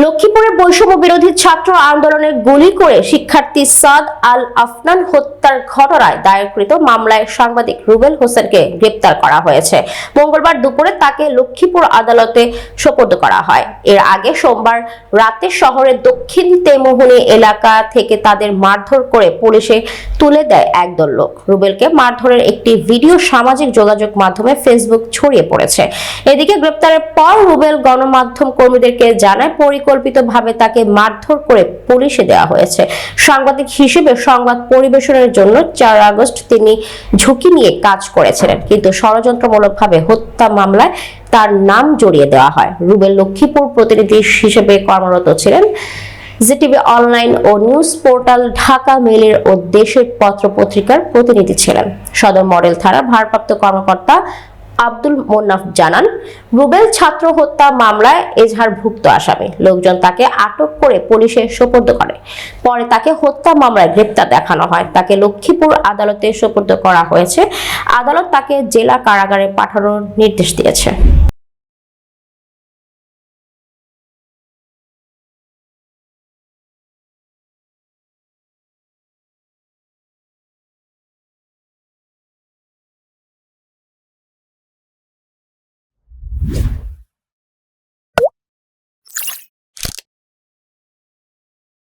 লক্ষ্মীপুরে বৈষম্য বিরোধী ছাত্র আন্দোলনে গুলি করে শিক্ষার্থী সাদ আল আফনান হত্যার ঘটনায় দায়েরকৃত মামলায় সাংবাদিক রুবেল হোসেনকে গ্রেপ্তার করা হয়েছে। মঙ্গলবার দুপুরে তাকে লক্ষ্মীপুর আদালতে সোপর্দ করা হয়। এর আগে সোমবার রাতে শহরের দক্ষিণ তেমোহনী এলাকা থেকে তাদের মারধর করে পুলিশে তুলে দেয় একদল লোক। রুবেলকে মারধরের একটি ভিডিও সামাজিক যোগাযোগ মাধ্যমে ফেসবুক ছড়িয়ে পড়েছে। এদিকে গ্রেপ্তারের পর রুবেল গণমাধ্যম কর্মীদেরকে জানায় পরিকল্পিতভাবে তাকে মারধর করে পুলিশে দেওয়া হয়েছে। সাংবাদিক হিসেবে সংবাদ পরিবেশনের জন্য 4 আগস্ট তিনি ঝুঁকি নিয়ে কাজ করেছিলেন, কিন্তু ষড়যন্ত্রমূলকভাবে হত্যা মামলায় তার নাম জড়িয়ে দেওয়া হয়। রুবেল লক্ষ্মীপুর প্রতিনিধি হিসেবে কর্মরত ছিলেন। জিটিভি অনলাইন ও নিউজ পোর্টাল, ঢাকা মেইলের ও দেশের পত্র-পত্রিকার প্রতিনিধি ছিলেন। সদর মডেল থানার ভারপ্রাপ্ত কর্মকর্তা আব্দুল মোন্নাফ জানান, রুবেল ছাত্র হত্যা মামলায় এজাহারভুক্ত আসামি। লোকজন তাকে আটক করে পুলিশে সোপর্দ করে। পরে তাকে হত্যা মামলায় গ্রেপ্তার দেখানো হয়। তাকে লক্ষ্মীপুর আদালতে সোপর্দ করা হয়েছে। আদালত তাকে জেলা কারাগারে পাঠানোর নির্দেশ দিয়েছে।